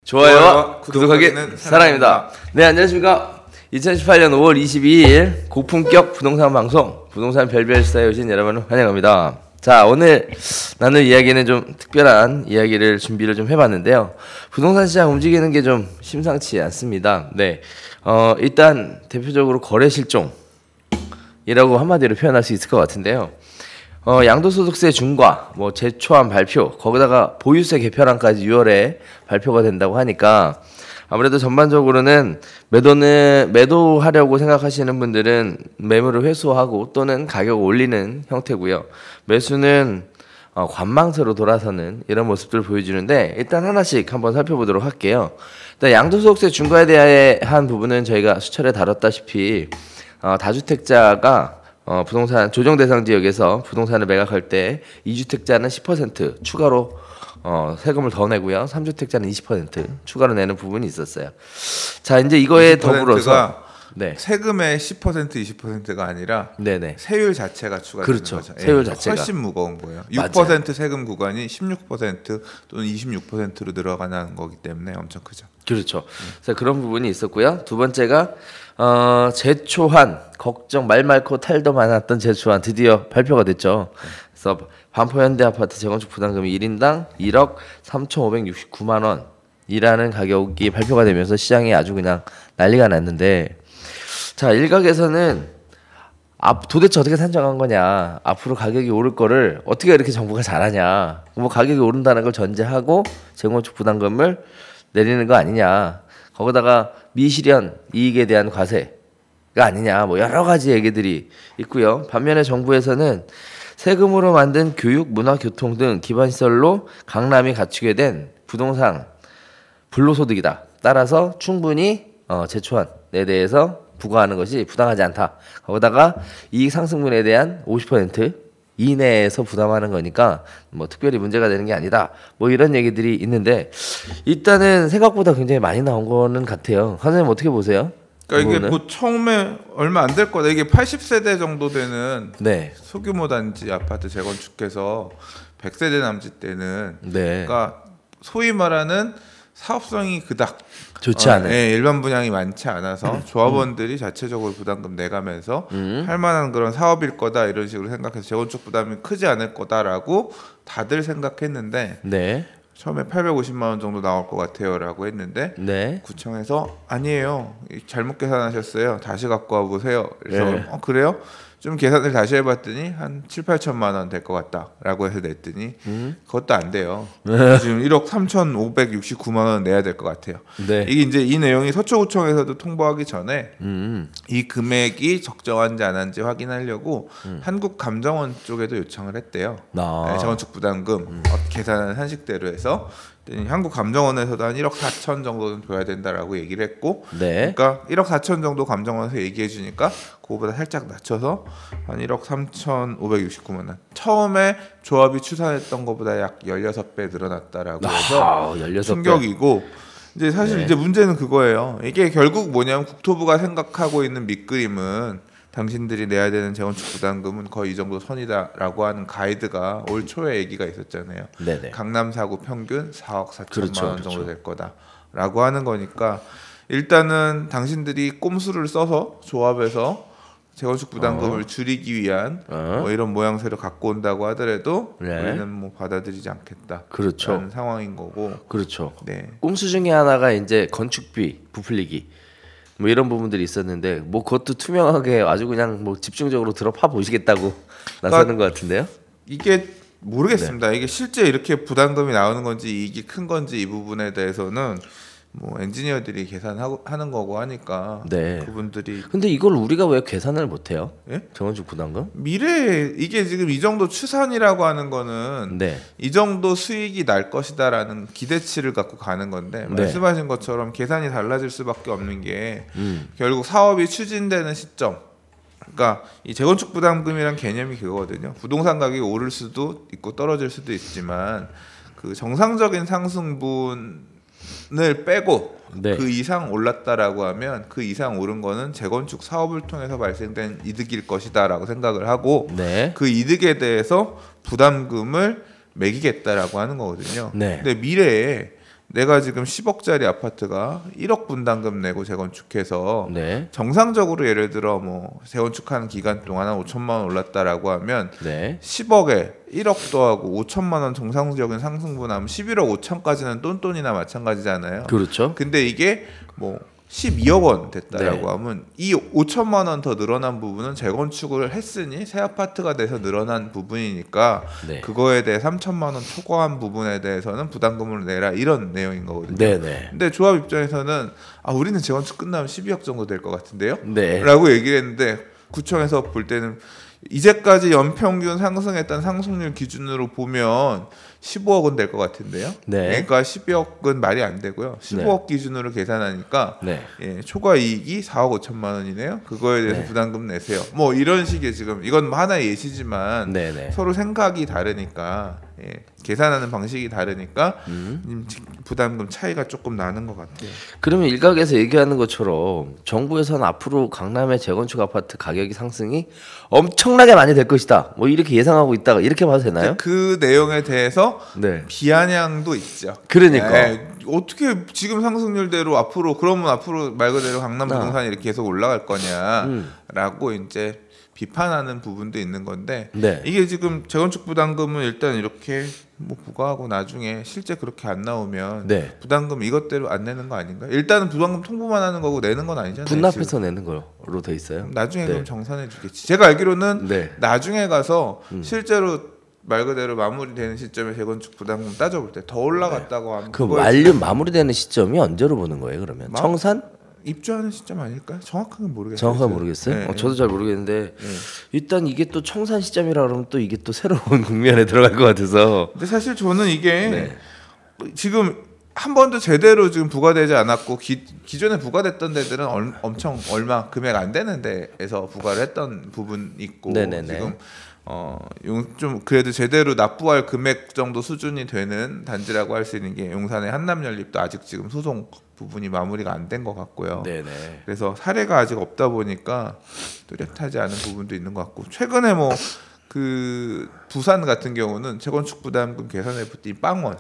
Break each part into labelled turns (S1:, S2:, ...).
S1: 좋아요와 구독하기는 사랑입니다. 네, 안녕하십니까. 2018년 5월 22일 고품격 부동산 방송 부동산 별별시사에 오신 여러분을 환영합니다. 자, 오늘 나눌 이야기는 좀 특별한 이야기를 준비를 좀 해봤는데요. 부동산 시장 움직이는 게 좀 심상치 않습니다. 네, 일단 대표적으로 거래 실종이라고 한마디로 표현할 수 있을 것 같은데요. 양도소득세 중과 뭐 제초안 발표, 거기다가 보유세 개편안까지 6월에 발표가 된다고 하니까 아무래도 전반적으로는 매도하려고 생각하시는 분들은 매물을 회수하고 또는 가격을 올리는 형태고요. 매수는 관망세로 돌아서는 이런 모습들을 보여주는데, 일단 하나씩 한번 살펴보도록 할게요. 일단 양도소득세 중과에 대한 부분은 저희가 수차례 다뤘다시피 다주택자가 부동산 조정 대상 지역에서 부동산을 매각할 때 2주택자는 10% 추가로 세금을 더 내고요. 3주택자는 20% 추가로 내는 부분이 있었어요. 자, 이제 이거에 더불어서
S2: 세금의 10% 20%가 아니라
S1: 네네.
S2: 세율 자체가 추가되는
S1: 그렇죠.
S2: 거죠.
S1: 세율 자체가
S2: 훨씬 무거운 거예요. 6%
S1: 맞아요.
S2: 세금 구간이 16% 또는 26%로 늘어가는 거기 때문에 엄청 크죠.
S1: 그렇죠. 그래서 그런 부분이 있었고요. 두 번째가 제초한 걱정 말 많고 탈도 많았던 제초한 드디어 발표가 됐죠. 그래서 반포 현대아파트 재건축 부담금이 1인당 1억 3,569만 원이라는 가격이 발표가 되면서 시장이 아주 그냥 난리가 났는데, 자, 일각에서는 도대체 어떻게 산정한 거냐, 앞으로 가격이 오를 거를 어떻게 이렇게 정부가 잘하냐, 뭐 가격이 오른다는 걸 전제하고 재건축 부담금을 내리는 거 아니냐, 거기다가 미실현 이익에 대한 과세가 아니냐, 뭐 여러 가지 얘기들이 있고요. 반면에 정부에서는 세금으로 만든 교육, 문화, 교통 등 기반시설로 강남이 갖추게 된 부동산 불로소득이다. 따라서 충분히 제초안에 대해서 부과하는 것이 부당하지 않다. 거기다가 이익 상승분에 대한 50% 이내에서 부담하는 거니까 뭐 특별히 문제가 되는 게 아니다. 뭐 이런 얘기들이 있는데, 일단은 생각보다 굉장히 많이 나온 거는 같아요. 선생님 어떻게 보세요?
S2: 그러니까 이게 뭐 처음에 얼마 안 될 거다. 이게 80세대 정도 되는 소규모 단지 아파트 재건축해서 100세대 남짓 때는 그러니까 소위 말하는 사업성이 그닥
S1: 좋지 않아요.
S2: 일반 분양이 많지 않아서 조합원들이 자체적으로 부담금 내가면서 할 만한 그런 사업일 거다 이런 식으로 생각해서 재건축 부담이 크지 않을 거다라고 다들 생각했는데 처음에 850만 원 정도 나올 것 같아요라고 했는데 구청에서 아니에요, 잘못 계산하셨어요, 다시 갖고 와 보세요. 그래서 그래요? 좀 계산을 다시 해봤더니 한 7, 8천만 원 될 것 같다라고 해서 냈더니 그것도 안 돼요. 지금 1억 3,569만 원 내야 될 것 같아요. 이게 이제 이 내용이 서초구청에서도 통보하기 전에 이 금액이 적정한지 안 한지 확인하려고 한국감정원 쪽에도 요청을 했대요. 재건축 부담금 계산은 한식대로 해서 한국감정원에서도 한 1억 4천 정도는 줘야 된다라고 얘기를 했고, 그러니까 1억 4천 정도 감정원에서 얘기해 주니까 그거보다 살짝 낮춰서 한 1억 3,569만 원. 처음에 조합이 추산했던 것보다 약 16배 늘어났다라고 해서 16배. 충격이고, 이제 사실 이제 문제는 그거예요. 이게 결국 뭐냐면 국토부가 생각하고 있는 밑그림은 당신들이 내야 되는 재건축 부담금은 거의 이 정도 선이다라고 하는 가이드가 올 초에 얘기가 있었잖아요. 강남 4구 평균 4억 4천만 원 정도 될 거다라고 하는 거니까, 일단은 당신들이 꼼수를 써서 조합에서 재건축 부담금을 줄이기 위한 뭐 이런 모양새를 갖고 온다고 하더라도 우리는 뭐 받아들이지 않겠다. 라는 상황인 거고.
S1: 꼼수 중에 하나가 이제 건축비 부풀리기 뭐 이런 부분들이 있었는데, 뭐 그것도 투명하게 아주 그냥 뭐 집중적으로 들어파 보시겠다고 나서는 것 같은데요.
S2: 이게 모르겠습니다. 이게 실제 이렇게 부담금이 나오는 건지 이익이 큰 건지 이 부분에 대해서는 뭐 엔지니어들이 계산하고 하는 거고 하니까 그분들이.
S1: 근데 이걸 우리가 왜 계산을 못 해요? 재건축 부담금?
S2: 미래에 이게 지금 이 정도 추산이라고 하는 거는 이 정도 수익이 날 것이다라는 기대치를 갖고 가는 건데, 말씀하신 것처럼 계산이 달라질 수밖에 없는 게 결국 사업이 추진되는 시점. 그러니까 이 재건축 부담금이란 개념이 그거거든요. 부동산 가격이 오를 수도 있고 떨어질 수도 있지만 그 정상적인 상승분 을 빼고 그 이상 올랐다라고 하면 그 이상 오른 거는 재건축 사업을 통해서 발생된 이득일 것이다라고 생각을 하고 그 이득에 대해서 부담금을 매기겠다라고 하는 거거든요. 근데 미래에 내가 지금 10억짜리 아파트가 1억 분담금 내고 재건축해서
S1: 네.
S2: 정상적으로 예를 들어 뭐 재건축하는 기간 동안 한 5천만 원 올랐다라고 하면
S1: 네.
S2: 10억에 1억 더하고 5천만 원 정상적인 상승분하면 11억 5천까지는 똔똔이나 마찬가지잖아요.
S1: 그렇죠.
S2: 근데 이게 뭐 12억 원 됐다라고
S1: 네.
S2: 하면 이 5천만 원 더 늘어난 부분은 재건축을 했으니 새 아파트가 돼서 늘어난 부분이니까
S1: 네.
S2: 그거에 대해 3천만 원 초과한 부분에 대해서는 부담금을 내라 이런 내용인 거거든요.
S1: 네네.
S2: 근데 조합 입장에서는 우리는 재건축 끝나면 12억 정도 될 것 같은데요?
S1: 네.
S2: 라고 얘기를 했는데 구청에서 볼 때는 이제까지 연평균 상승했던 상승률 기준으로 보면 15억은 될 것 같은데요.
S1: 네.
S2: 그러니까 12억은 말이 안 되고요. 15억 기준으로 계산하니까
S1: 네.
S2: 예, 초과 이익이 4억 5천만 원이네요. 그거에 대해서
S1: 네.
S2: 부담금 내세요. 뭐 이런 식의 지금 이건 하나의 예시지만
S1: 네네.
S2: 서로 생각이 다르니까 계산하는 방식이 다르니까 부담금 차이가 조금 나는 것 같아요.
S1: 그러면 일각에서 얘기하는 것처럼 정부에서는 앞으로 강남의 재건축 아파트 가격이 상승이 엄청나게 많이 될 것이다. 뭐 이렇게 예상하고 있다가 이렇게 봐도 되나요?
S2: 그 내용에 대해서
S1: 네.
S2: 비아냥도 있죠.
S1: 그러니까
S2: 어떻게 지금 상승률대로 앞으로 그러면 앞으로 말 그대로 강남 부동산이 이렇게 계속 올라갈 거냐라고 이제 비판하는 부분도 있는 건데
S1: 네.
S2: 이게 지금 재건축 부담금은 일단 이렇게 뭐 부과하고 나중에 실제 그렇게 안 나오면
S1: 네.
S2: 부담금 이것대로 안 내는 거 아닌가요? 일단은 부담금 통보만 하는 거고 내는 건 아니잖아요.
S1: 분납해서
S2: 지금.
S1: 내는 거로 돼 있어요.
S2: 나중에
S1: 네.
S2: 그럼 정산해 주겠지. 제가 알기로는
S1: 네.
S2: 나중에 가서 실제로 말 그대로 마무리되는 시점에 재건축 부담금 따져볼 때 더 올라갔다고 하면
S1: 그 완료 마무리되는 시점이 언제로 보는 거예요? 그러면 청산?
S2: 입주하는 시점 아닐까요? 정확하게 모르겠어요.
S1: 정확하게 모르겠어요.
S2: 네.
S1: 저도 잘 모르겠는데 일단 이게 또 청산 시점이라 그러면 또 이게 또 새로운 국면에 들어갈 것 같아서.
S2: 근데 사실 저는 이게 지금 한 번도 제대로 지금 부과되지 않았고 기존에 부과됐던 데들은 엄청 얼마 금액 안 되는 데에서 부과를 했던 부분 있고
S1: 네네네.
S2: 지금 좀 그래도 제대로 납부할 금액 정도 수준이 되는 단지라고 할 수 있는 게 용산의 한남연립도 아직 지금 소송 부분이 마무리가 안 된 것 같고요.
S1: 네네.
S2: 그래서 사례가 아직 없다 보니까 뚜렷하지 않은 부분도 있는 것 같고 최근에 뭐 그 부산 같은 경우는 재건축 부담금 계산해 봤더니 빵원.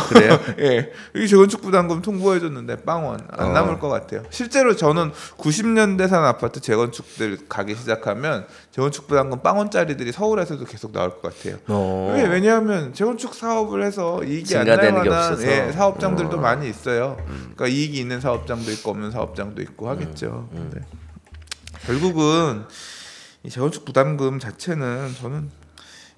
S1: 그래요?
S2: 예, 이 재건축 부담금 통보해줬는데 빵원 안 남을 것 같아요. 실제로 저는 90년대산 아파트 재건축들 가기 시작하면 재건축 부담금 빵원짜리들이 서울에서도 계속 나올 것 같아요. 왜냐하면 재건축 사업을 해서 이익이 안 날 만한 사업장들도 많이 있어요. 그러니까 이익이 있는 사업장도 있고 없는 사업장도 있고 하겠죠. 네. 결국은 이 재건축 부담금 자체는 저는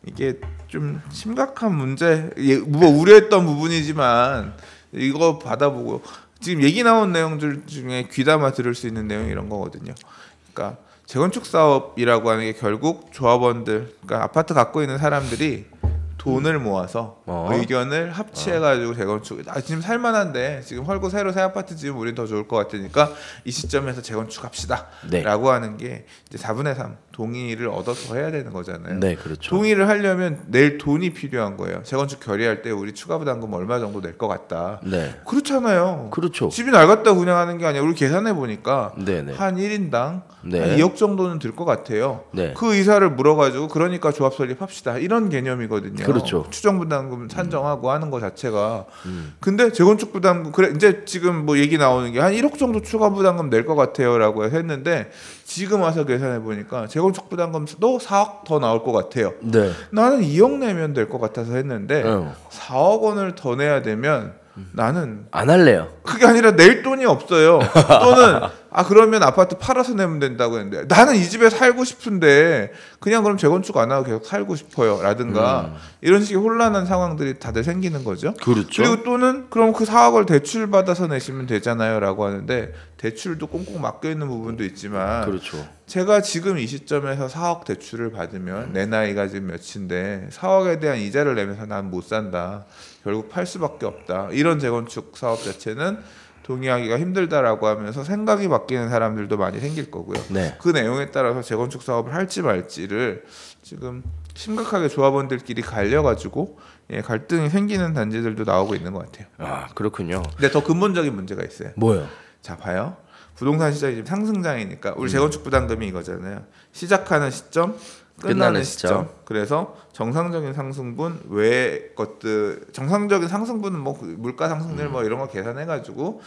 S2: 이게 좀 심각한 문제, 뭐 우려했던 부분이지만 이거 받아보고 지금 얘기 나온 내용들 중에 귀담아 들을 수 있는 내용이 이런 거거든요. 그러니까 재건축 사업이라고 하는 게 결국 조합원들, 그러니까 아파트 갖고 있는 사람들이 돈을 모아서 의견을 합치해가지고 재건축 지금 살만한데 지금 헐고 새로 새 아파트 지으면 우린 더 좋을 것 같으니까 이 시점에서 재건축합시다 라고 하는 게 이제 4분의 3 동의를 얻어서 해야 되는 거잖아요.
S1: 네, 그렇죠.
S2: 동의를 하려면 낼 돈이 필요한 거예요. 재건축 결의할 때 우리 추가 부담금 얼마 정도 낼 것 같다.
S1: 네.
S2: 그렇잖아요.
S1: 그렇죠.
S2: 집이 낡았다 운영하는 게 아니라 우리 계산해 보니까
S1: 네네.
S2: 한 1인당 한
S1: 네.
S2: 2억 정도는 들 것 같아요.
S1: 네.
S2: 그 의사를 물어가지고 그러니까 조합 설립합시다 이런 개념이거든요.
S1: 그렇죠.
S2: 추정 부담금 산정하고 하는 거 자체가. 근데 재건축 부담금 그래 이제 지금 뭐 얘기 나오는 게 한 1억 정도 추가 부담금 낼 것 같아요라고 했는데 지금 와서 계산해 보니까 재건축 부담금도 4억 더 나올 것 같아요.
S1: 네.
S2: 나는 2억 내면 될 것 같아서 했는데 4억 원을 더 내야 되면 나는
S1: 안 할래요.
S2: 그게 아니라 낼 돈이 없어요. 또는 그러면 아파트 팔아서 내면 된다고 했는데 나는 이 집에 살고 싶은데 그냥 그럼 재건축 안 하고 계속 살고 싶어요 라든가 이런 식의 혼란한 상황들이 다들 생기는 거죠.
S1: 그렇죠.
S2: 그리고 또는 그럼 그 4억을 대출 받아서 내시면 되잖아요 라고 하는데 대출도 꽁꽁 막혀 있는 부분도 있지만
S1: 그렇죠.
S2: 제가 지금 이 시점에서 4억 대출을 받으면 내 나이가 지금 몇인데 4억에 대한 이자를 내면서 난 못 산다. 결국 팔 수밖에 없다. 이런 재건축 사업 자체는 동의하기가 힘들다라고 하면서 생각이 바뀌는 사람들도 많이 생길 거고요.
S1: 네.
S2: 그 내용에 따라서 재건축 사업을 할지 말지를 지금 심각하게 조합원들끼리 갈려가지고 갈등이 생기는 단지들도 나오고 있는 것 같아요.
S1: 그렇군요.
S2: 근데 더 근본적인 문제가 있어요.
S1: 뭐요?
S2: 자, 봐요. 부동산 시장이 지금 상승장이니까 우리 재건축 부담금이 이거잖아요. 시작하는 시점, 끝나는 시점. 그래서 정상적인 상승분 외의 것들, 정상적인 상승분은 뭐 물가 상승률 뭐 이런 거 계산해가지고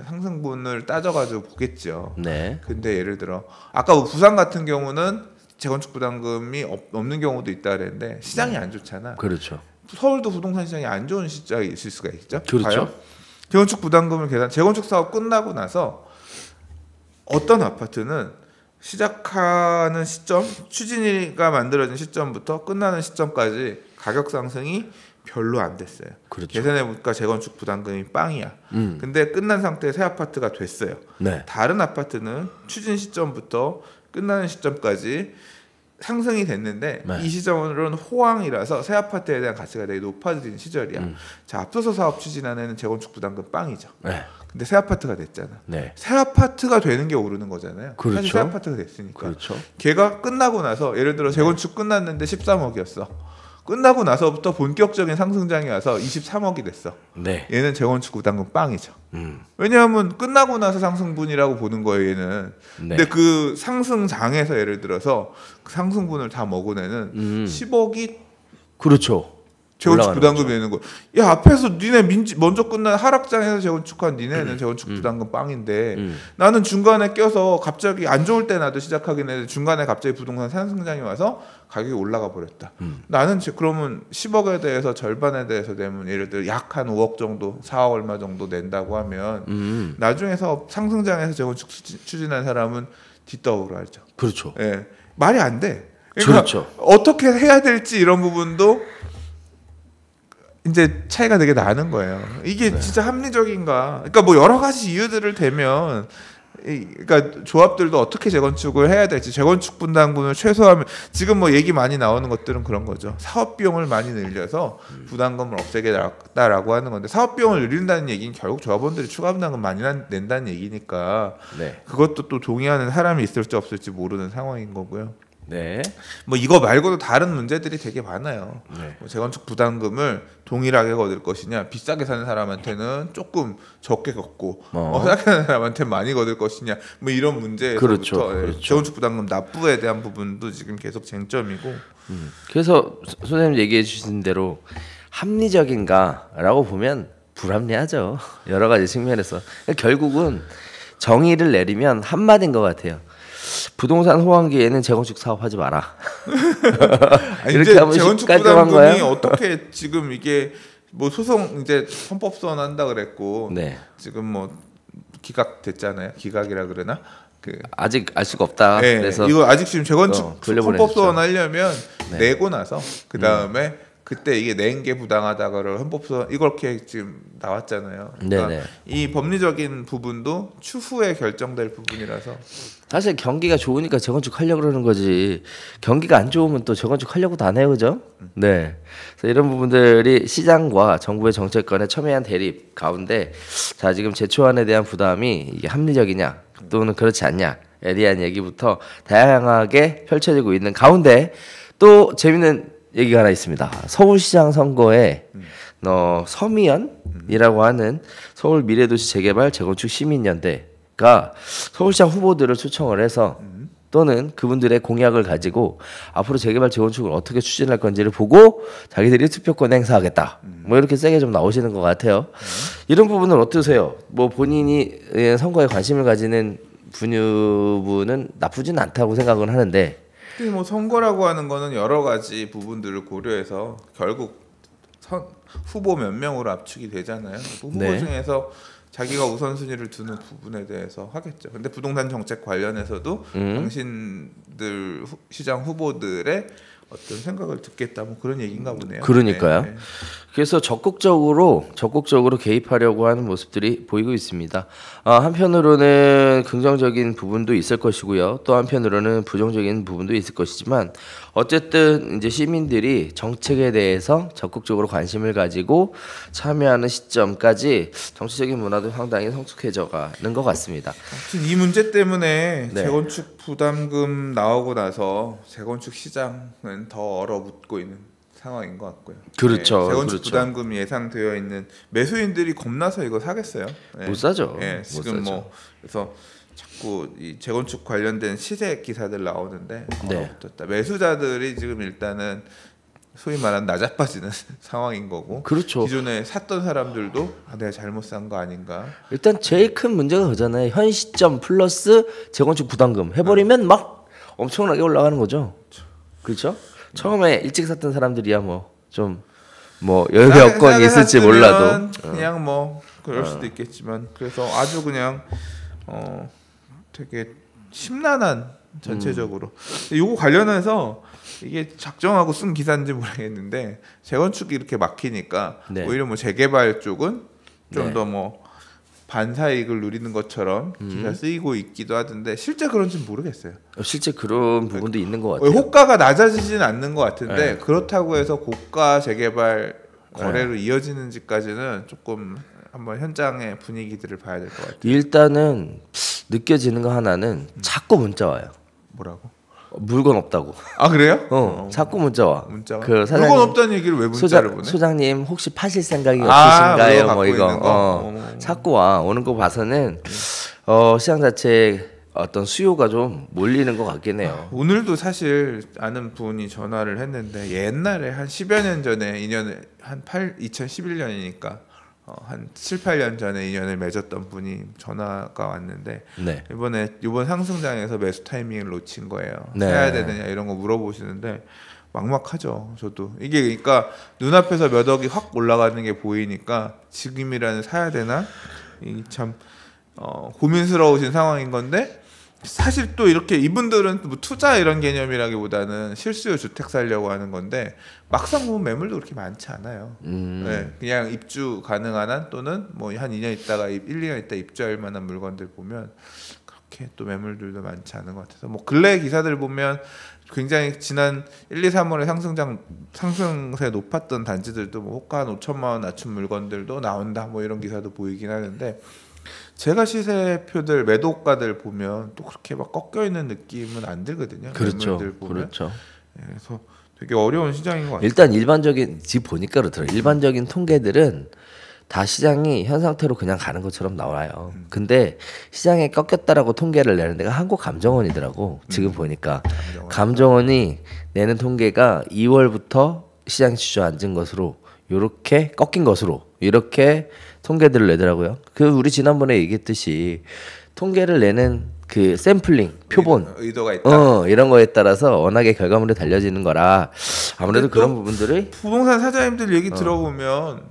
S2: 상승분을 따져가지고 보겠죠.
S1: 네.
S2: 근데 예를 들어 아까 뭐 부산 같은 경우는 재건축 부담금이 없는 경우도 있다 그랬는데 시장이 안 좋잖아.
S1: 그렇죠.
S2: 서울도 부동산 시장이 안 좋은 시장이 있을 수가 있죠.
S1: 그렇죠.
S2: 재건축 부담금을 재건축 사업 끝나고 나서 어떤 아파트는 시작하는 시점, 추진위가 만들어진 시점부터 끝나는 시점까지 가격 상승이 별로 안 됐어요.
S1: 그렇죠.
S2: 계산해 보니까 재건축 부담금이 빵이야. 근데 끝난 상태에 새 아파트가 됐어요.
S1: 네.
S2: 다른 아파트는 추진 시점부터 끝나는 시점까지 상승이 됐는데
S1: 네.
S2: 이 시점으로는 호황이라서 새 아파트에 대한 가치가 되게 높아진 시절이야. 자, 앞서서 사업 추진한 애는 재건축 부담금 빵이죠.
S1: 네.
S2: 근데 새 아파트가 됐잖아.
S1: 네.
S2: 새 아파트가 되는 게 오르는 거잖아요.
S1: 그렇죠.
S2: 사실 새 아파트가 됐으니까.
S1: 그렇죠.
S2: 걔가 끝나고 나서 예를 들어 재건축 끝났는데 13억이었어. 끝나고 나서부터 본격적인 상승장이 와서 23억이 됐어.
S1: 네.
S2: 얘는 재건축 부담금 빵이죠. 왜냐하면 끝나고 나서 상승분이라고 보는 거예요, 얘는.
S1: 네.
S2: 근데 그 상승장에서 예를 들어서 그 상승분을 다 먹어내는 10억이
S1: 그렇죠.
S2: 재건축 부담금 내는 거. 야, 앞에서 니네 먼저 끝난 하락장에서 재건축한 니네는 재건축 부담금 빵인데 나는 중간에 껴서 갑자기 안 좋을 때 나도 시작하긴 했는데 중간에 갑자기 부동산 상승장이 와서 가격이 올라가 버렸다. 나는 그러면 10억에 대해서 절반에 대해서 내면 예를 들어 약 한 5억 정도, 4억 얼마 정도 낸다고 하면 나중에서 상승장에서 재건축 추진한 사람은 뒷더우로 알죠.
S1: 그렇죠.
S2: 예, 말이 안 돼. 그러니까
S1: 그렇죠.
S2: 어떻게 해야 될지 이런 부분도 이제 차이가 되게 나는 거예요. 이게 네. 진짜 합리적인가? 그러니까 뭐 여러 가지 이유들을 대면, 그러니까 조합들도 어떻게 재건축을 해야 될지, 재건축 분담금을 최소화하면 지금 뭐 얘기 많이 나오는 것들은 그런 거죠. 사업 비용을 많이 늘려서 부담금을 없애겠다라고 하는 건데 사업 비용을 늘린다는 얘기는 결국 조합원들이 추가 부담금 많이 낸다는 얘기니까
S1: 네.
S2: 그것도 또 동의하는 사람이 있을지 없을지 모르는 상황인 거고요.
S1: 네.
S2: 뭐 이거 말고도 다른 문제들이 되게 많아요. 네. 뭐 재건축 부담금을 동일하게 거둘 것이냐, 비싸게 사는 사람한테는 조금 적게 걷고 싸게 사는 사람한테 많이 거둘 것이냐, 뭐 이런 문제에서부터
S1: 그렇죠. 그렇죠.
S2: 재건축 부담금 납부에 대한 부분도 지금 계속 쟁점이고.
S1: 그래서 선생님 얘기해 주신 대로 합리적인가라고 보면 불합리하죠. 여러 가지 측면에서 결국은 정의를 내리면 한마디인 것 같아요. 부동산 호황기에는 재건축 사업하지 마라.
S2: 아니, 이렇게 하면 재건축 부담금이 어떻게 지금 이게 뭐 소송 이제 헌법소원 한다 그랬고
S1: 네.
S2: 지금 뭐 기각됐잖아요. 기각이라 그러나 그
S1: 아직 알 수가 없다.
S2: 네,
S1: 그래서
S2: 이거 아직 지금 재건축 헌법소원 하려면
S1: 네.
S2: 내고 나서 그 다음에 그때 이게 낸 게 부당하다고를 헌법소원 이렇게 지금 나왔잖아요. 그러니까 이 법리적인 부분도 추후에 결정될 부분이라서
S1: 사실 경기가 좋으니까 재건축 하려고 그러는 거지. 경기가 안 좋으면 또 재건축 하려고도 안 해요, 그죠? 네. 그래서 이런 부분들이 시장과 정부의 정책권의 첨예한 대립 가운데, 자 지금 제초안에 대한 부담이 이게 합리적이냐 또는 그렇지 않냐에 대한 얘기부터 다양하게 펼쳐지고 있는 가운데 또 재밌는 얘기가 하나 있습니다. 서울시장 선거에 서미연이라고 하는 서울 미래도시 재개발 재건축 시민연대가 서울시장 후보들을 초청을 해서 또는 그분들의 공약을 가지고 앞으로 재개발 재건축을 어떻게 추진할 건지를 보고 자기들이 투표권 행사하겠다. 뭐 이렇게 세게 좀 나오시는 것 같아요. 이런 부분은 어떠세요? 뭐 본인이 선거에 관심을 가지는 분유분은 나쁘진 않다고 생각은 하는데.
S2: 뭐 선거라고 하는 거는 여러 가지 부분들을 고려해서 결국 후보 몇 명으로 압축이 되잖아요. 후보 네. 중에서 자기가 우선순위를 두는 부분에 대해서 하겠죠. 근데 부동산 정책 관련해서도 당신들 시장 후보들의 어떤 생각을 듣겠다 뭐 그런 얘기인가 보네요.
S1: 그러니까요.
S2: 네.
S1: 그래서 적극적으로 개입하려고 하는 모습들이 보이고 있습니다. 한편으로는 긍정적인 부분도 있을 것이고요. 또 한편으로는 부정적인 부분도 있을 것이지만 어쨌든 이제 시민들이 정책에 대해서 적극적으로 관심을 가지고 참여하는 시점까지 정치적인 문화도 상당히 성숙해져가는 것 같습니다.
S2: 아무튼 이 문제 때문에 네. 재건축 부담금 나오고 나서 재건축 시장은 더 얼어붙고 있는 상황인 것 같고요.
S1: 그렇죠.
S2: 네, 재건축
S1: 그렇죠.
S2: 부담금이 예상되어 있는 매수인들이 겁나서 이거 사겠어요.
S1: 네. 못 사죠.
S2: 네, 지금 못 사죠. 뭐 그래서 자꾸 이 재건축 관련된 시세 기사들 나오는데 얼어붙었다. 매수자들이 지금 일단은 소위 말하는 나자빠지는 상황인 거고
S1: 그렇죠.
S2: 기존에 샀던 사람들도 내가 잘못 산 거 아닌가.
S1: 일단 제일 큰 문제가 그잖아요. 현 시점 플러스 재건축 부담금 해버리면 막 엄청나게 올라가는 거죠. 그렇죠? 처음에 일찍 샀던 사람들이야 뭐 여유 여건이 있을지 몰라도
S2: 그냥 뭐 그럴 수도 있겠지만 그래서 아주 그냥 되게 심란한 전체적으로. 요거 관련해서 이게 작정하고 쓴 기사인지 모르겠는데 재건축이 이렇게 막히니까 오히려 뭐 재개발 쪽은 좀 더 뭐 반사이익을 누리는 것처럼 기사 쓰이고 있기도 하던데 실제 그런지는 모르겠어요.
S1: 실제 그런 부분도 있는 것 같아요.
S2: 호가가 낮아지지는 않는 것 같은데 그렇다고 해서 고가 재개발 거래로 이어지는지까지는 조금 한번 현장의 분위기들을 봐야 될 것 같아요.
S1: 일단은 느껴지는 거 하나는 자꾸 문자 와요.
S2: 뭐라고?
S1: 물건 없다고.
S2: 아 그래요?
S1: 자꾸 문자 와.
S2: 문자가?
S1: 그 사장님,
S2: 물건 없다는 얘기를 왜 문자를 보내?
S1: 소장님 혹시 파실 생각이 없으신가요? 뭐
S2: 이거.
S1: 자꾸 오는 거 봐서는 시장 자체 어떤 수요가 좀 몰리는 것 같긴 해요.
S2: 오늘도 사실 아는 분이 전화를 했는데 옛날에 한 10여 년 전에 인연을 2011년이니까 한 7, 8년 전에 인연을 맺었던 분이 전화가 왔는데 이번 상승장에서 매수 타이밍을 놓친 거예요. 해야 되느냐 이런 거 물어보시는데 막막하죠. 저도 이게 그러니까 눈앞에서 몇 억이 확 올라가는 게 보이니까 지금이라는 사야 되나 참 고민스러우신 상황인 건데 사실 또 이렇게 이분들은 뭐 투자 이런 개념이라기보다는 실수요 주택 살려고 하는 건데 막상 보면 매물도 그렇게 많지 않아요. 그냥 입주 가능한 한 또는 뭐 한 2년 있다가 1, 2년 있다 입주할 만한 물건들 보면 그렇게 또 매물들도 많지 않은 것 같아서 뭐 근래 기사들 보면 굉장히 지난 1, 2, 3월에 상승세 높았던 단지들도 뭐 호가 한 5천만 원 낮춘 물건들도 나온다 뭐 이런 기사도 보이긴 하는데 제가 시세표들 매도가들 보면 또 그렇게 막 꺾여 있는 느낌은 안 들거든요.
S1: 그렇죠.
S2: 보면.
S1: 그렇죠.
S2: 그래서 되게 어려운 시장인 것 같아요.
S1: 일단 일반적인 지금 보니까 그렇더라고요. 일반적인 통계들은 다 시장이 현 상태로 그냥 가는 것처럼 나와요. 근데 시장에 꺾였다라고 통계를 내는 데가 한국감정원이더라고. 지금 보니까 감정원이 내는 통계가 2월부터 시장이 주저앉은 것으로 이렇게 꺾인 것으로 이렇게 통계들을 내더라고요. 그 우리 지난번에 얘기했듯이 통계를 내는 그 샘플링 표본
S2: 의도가 있다.
S1: 이런 거에 따라서 워낙에 결과물이 달려지는 거라 아무래도 그런 부분들이
S2: 부동산 사장님들 얘기 들어보면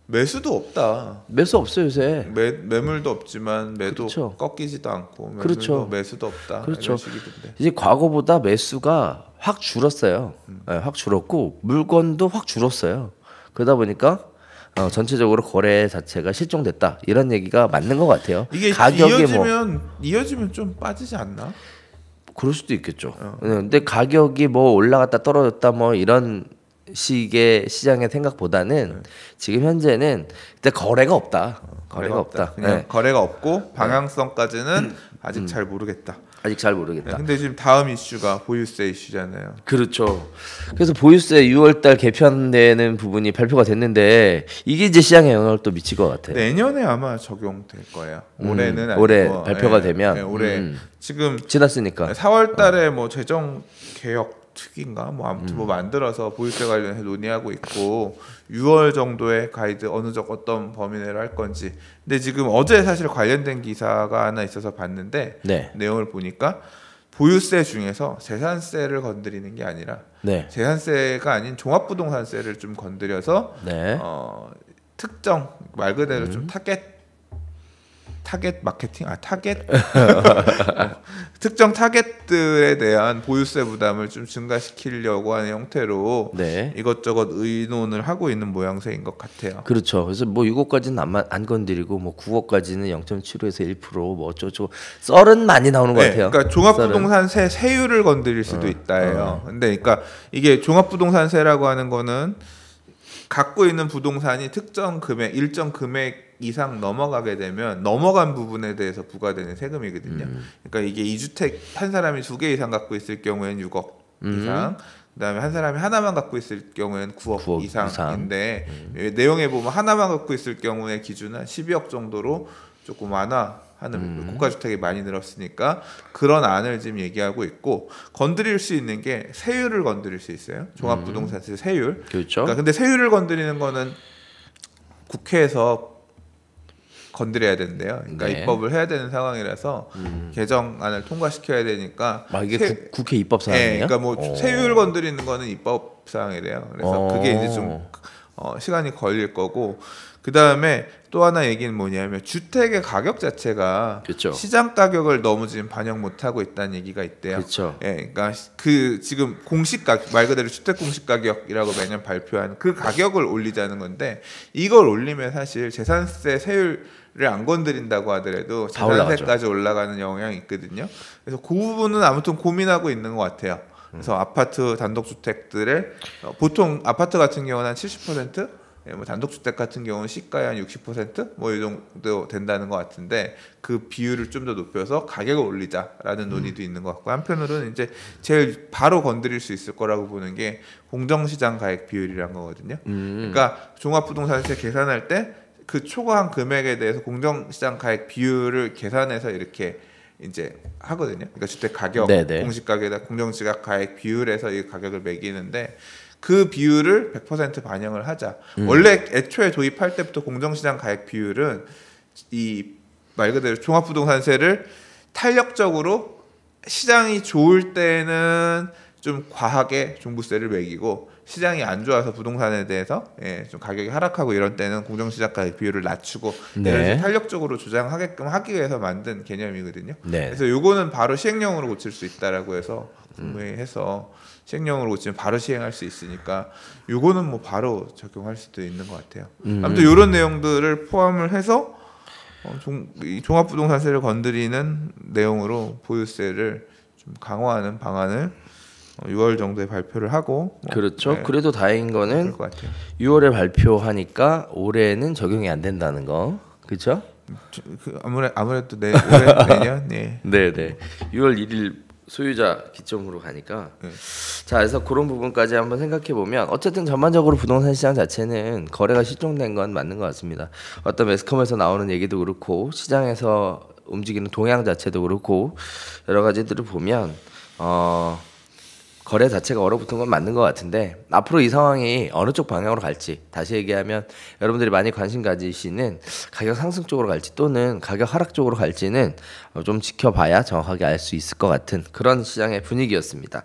S2: 매수도 없다.
S1: 매수 없어요 요새.
S2: 매물도 없지만 매도
S1: 그렇죠.
S2: 꺾이지도 않고 매수도 없다.
S1: 그렇죠.
S2: 이런 식이던데.
S1: 이제 과거보다 매수가 확 줄었어요. 확 줄었고 물건도 확 줄었어요. 그러다 보니까 전체적으로 거래 자체가 실종됐다 이런 얘기가 맞는 것 같아요.
S2: 이게
S1: 가격이
S2: 이어지면 좀 빠지지 않나?
S1: 그럴 수도 있겠죠. 근데 가격이 뭐 올라갔다 떨어졌다 뭐 이런 식의 시장의 생각보다는 지금 현재는 일단 거래가 없다. 거래가 없다.
S2: 그냥 거래가 없고 방향성까지는 아직 잘 모르겠다.
S1: 아직 잘 모르겠다.
S2: 근데 지금 다음 이슈가 보유세 이슈잖아요.
S1: 그렇죠. 그래서 보유세 6월달 개편되는 부분이 발표가 됐는데 이게 이제 시장에 영향을 또 미칠 것 같아요.
S2: 내년에 아마 적용될 거예요. 올해는 아니고
S1: 올해 발표가 되면
S2: 올해 지금
S1: 지났으니까
S2: 4월달에 뭐 재정 개혁 특인가 뭐 아무튼 뭐 만들어서 보유세 관련해서 논의하고 있고 6월 정도의 가이드 어떤 범위 내로 할 건지. 근데 지금 어제 사실 관련된 기사가 하나 있어서 봤는데 내용을 보니까 보유세 중에서 재산세를 건드리는 게 아니라 재산세가 아닌 종합부동산세를 좀 건드려서 특정 말 그대로 좀 타겟 마케팅 특정 타겟들에 대한 보유세 부담을 좀 증가시키려고 하는 형태로 이것저것 의논을 하고 있는 모양새인 것 같아요.
S1: 그렇죠. 그래서 뭐 6억까지는 안 건드리고 뭐 9억까지는 0.75에서 1% 뭐 어쩌고 썰은 많이 나오는 것 같아요.
S2: 그러니까 종합부동산세 세율을 건드릴 수도 있다예요. 근데 그러니까 이게 종합부동산세라고 하는 거는 갖고 있는 부동산이 특정 금액, 일정 금액 이상 넘어가게 되면 넘어간 부분에 대해서 부과되는 세금이거든요. 그러니까 이게 2주택 한 사람이 2개 이상 갖고 있을 경우에는 6억 이상, 그다음에 한 사람이 하나만 갖고 있을 경우에는 9억 이상인데 내용에 보면 하나만 갖고 있을 경우에 기준은 12억 정도로 조금 완화하는 고가 주택이 많이 늘었으니까 그런 안을 지금 얘기하고 있고 건드릴 수 있는 게 세율을 건드릴 수 있어요. 종합부동산세 세율.
S1: 그렇죠.
S2: 그러니까 근데 세율을 건드리는 거는 국회에서 건드려야 된대요. 그러니까
S1: 네.
S2: 입법을 해야 되는 상황이라서 개정안을 통과시켜야 되니까.
S1: 이게 국회 입법 사항이에요?
S2: 네, 그러니까 뭐 세율 건드리는 거는 입법 사항이래요. 그래서 그게 이제 좀 시간이 걸릴 거고. 그 다음에 또 하나 얘기는 뭐냐면 주택의 가격 자체가
S1: 그쵸.
S2: 시장 가격을 너무 지금 반영 못 하고 있다는 얘기가 있대요.
S1: 그렇죠.
S2: 예, 그러니까 그 지금 공시 가격 말 그대로 주택 공시 가격이라고 매년 발표하는 그 가격을 올리자는 건데 이걸 올리면 사실 재산세 세율 를 안 건드린다고 하더라도 재산세까지 올라가는 영향이 있거든요. 그래서 그 부분은 아무튼 고민하고 있는 것 같아요. 그래서 아파트 단독주택들을 보통 아파트 같은 경우는 한 70%, 뭐 단독주택 같은 경우는 시가의 한 60%뭐 이 정도 된다는 것 같은데 그 비율을 좀 더 높여서 가격을 올리자라는 논의도 있는 것 같고 한편으로는 이제 제일 바로 건드릴 수 있을 거라고 보는 게 공정시장 가액 비율이란 거거든요. 그러니까 종합부동산세 계산할 때 그 초과한 금액에 대해서 공정시장 가액 비율을 계산해서 이렇게 이제 하거든요. 그러니까 주택 가격, 공시 가격에다 공정시장 가액 비율에서 이 가격을 매기는데 그 비율을 100% 반영을 하자. 원래 애초에 도입할 때부터 공정시장 가액 비율은 이 말 그대로 종합부동산세를 탄력적으로 시장이 좋을 때는 좀 과하게 종부세를 매기고 시장이 안 좋아서 부동산에 대해서 좀 가격이 하락하고 이런 때는 공정시장 가격 비율을 낮추고 탄력적으로 조장하게끔 하기 위해서 만든 개념이거든요. 그래서 요거는 바로 시행령으로 고칠 수 있다라고 해서 국무회의해서 시행령으로 고치면 바로 시행할 수 있으니까 요거는 뭐 바로 적용할 수도 있는 것 같아요. 아무튼 이런 내용들을 포함을 해서 종합부동산세를 건드리는 내용으로 보유세를 좀 강화하는 방안을 6월 정도에 발표를 하고
S1: 그렇죠. 네. 그래도 다행인 거는 6월에 발표하니까 올해는 적용이 안 된다는 거, 그렇죠?
S2: 아무래도 올해 내년, 네.
S1: 6월 1일 소유자 기점으로 가니까. 자, 그래서 그런 부분까지 한번 생각해 보면 어쨌든 전반적으로 부동산 시장 자체는 거래가 실종된 건 맞는 것 같습니다. 어떤 매스컴에서 나오는 얘기도 그렇고 시장에서 움직이는 동향 자체도 그렇고 여러 가지들을 보면 거래 자체가 얼어붙은 건 맞는 것 같은데 앞으로 이 상황이 어느 쪽 방향으로 갈지 다시 얘기하면 여러분들이 많이 관심 가지시는 가격 상승 쪽으로 갈지 또는 가격 하락 쪽으로 갈지는 좀 지켜봐야 정확하게 알 수 있을 것 같은 그런 시장의 분위기였습니다.